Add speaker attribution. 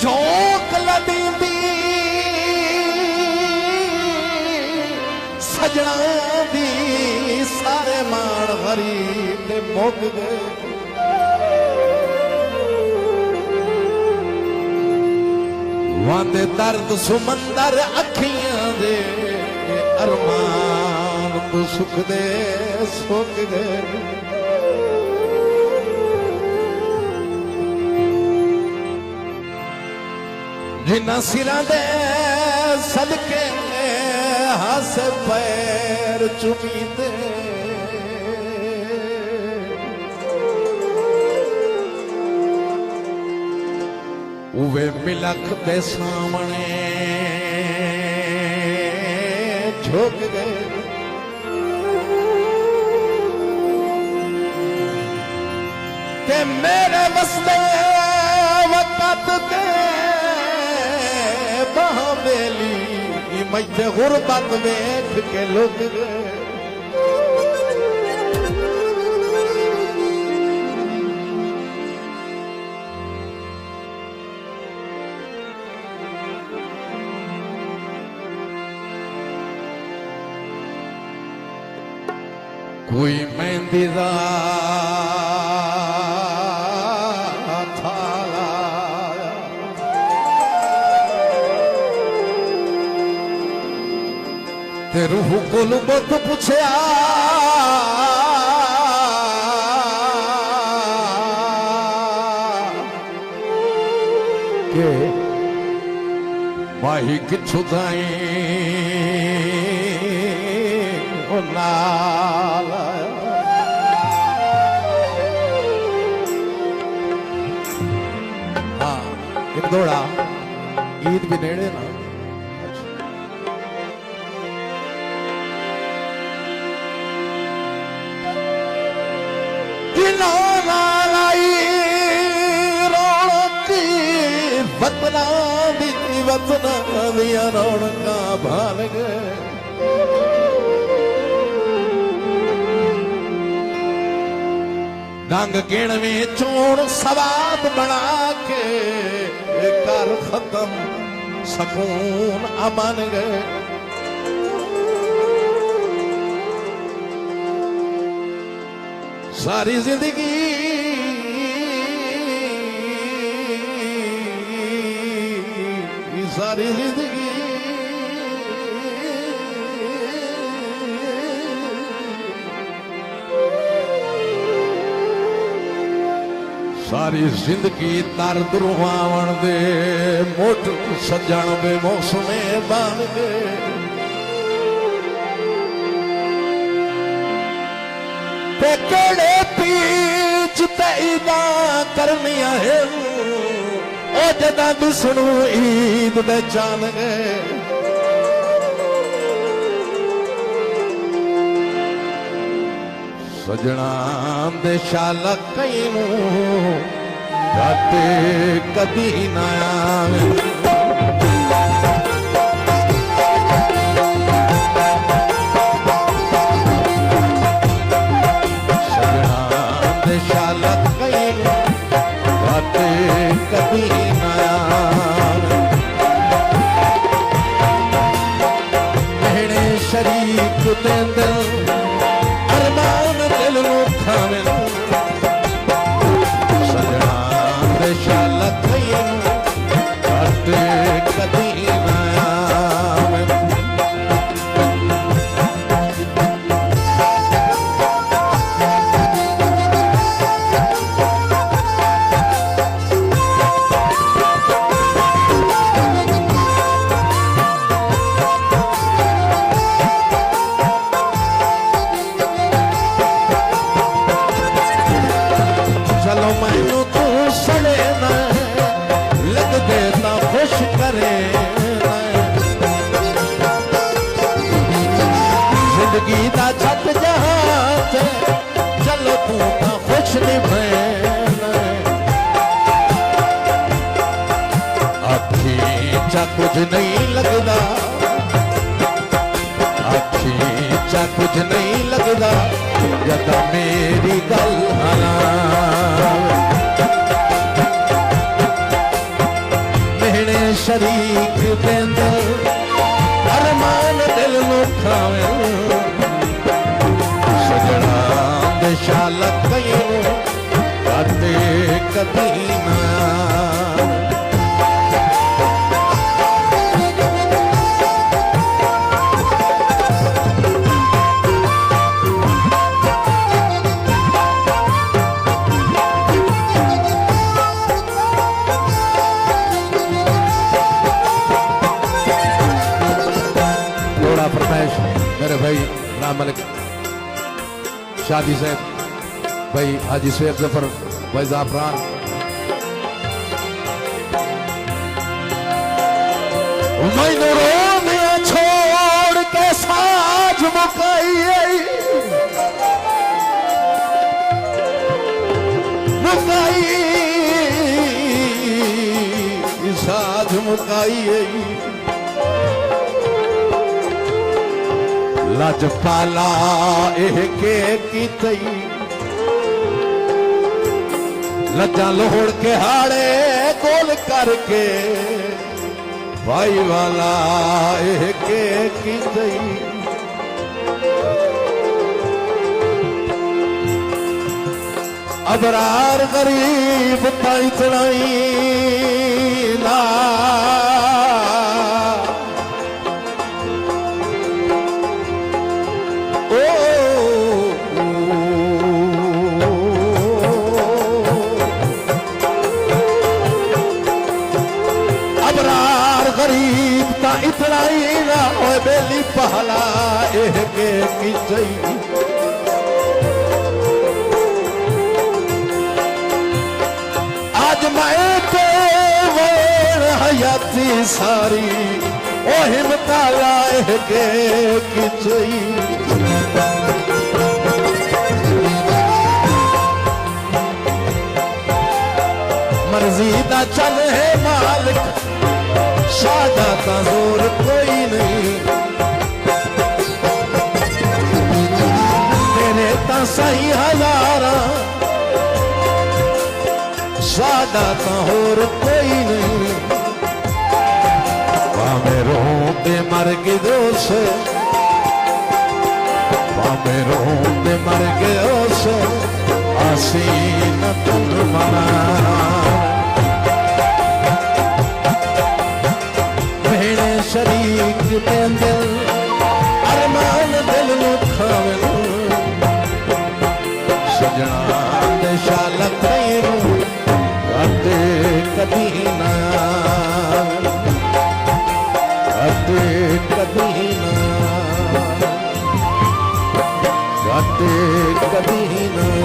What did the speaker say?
Speaker 1: झोंक लदींदी सजना दी सारे माण हरी ते मुक गए वादे दर्द सुमंदर अखियां दे अरमान तू सुख दे सुक गए जिन्ना सिरां दे सदके हस पैर चुमीते उवे मिलख दे सामने झुक गए ते मेरे वसदे वक़्त ते बहावेली मैं गुरबत वेख के लुक गए कोई मेहंदी दा थाला ते रूह कोल बुत पुछया के माही किथों ताई नाल हाँ एक दौड़ा ईद भी नेड़े ना वतना दिया रौनका भाल गए डंग गिण में चोण सवाद बना के कर खत्म सकून अमन गए सारी जिंदगी सारी जिंदगी सारी जिंदगी दर्द रुआवण दे मोट सजण दे मौसमे बन गए ते केड़े पीच ते इदा करनिया है ओ जदा दुसणू ईद दे जान गए सजना दे शाला कई जाते कदी ना आवे सजना दे शाला कई जाते कदी ना आवे मेरे शरीक दे दिल अरमान दिल नु खावे सजना दे शाला कई जाते कदी ना आवे जिंदगी दा छत जहां ते चलो तू तां खुश निभैन आखी चा कुछ नहीं लगदा आखी चा कुछ नहीं लगदा जदा मेरी गल हला शरीक देंदे अरमान दिल नू खावे सजना दे शाल कई काते कदी ना फरमाइश मेरे भाई राम मलिक शादी से भाई हाजी शेख जफर भाई जाफरान मैनू रोमिया छोड़ के साज मुकाई साज मुकाई लजपाला एह के कीतई लजा लोड़ के हाड़े गोल करके भाई वाला एह के कीतई अबरार गरीब ताई चढ़ाई ला गरीब ता इतना ही ना हो बेली पहला एह के कीचई आज मैं तो हयाती सारी ओ हिमताला एह के कीचई मर्जी दा चल है मालिक सादा का जोर कोई नहीं मेरे ता सही हजारा सादा का होर कोई नहीं पामे रोंदे मर के दोष पामे रोंदे मर के दोष आसी न तन मना शरीक देंदे अरमान दिल नू खावे सजना दे शाल कई काते कदी ना काते कदी ना काते कदी ना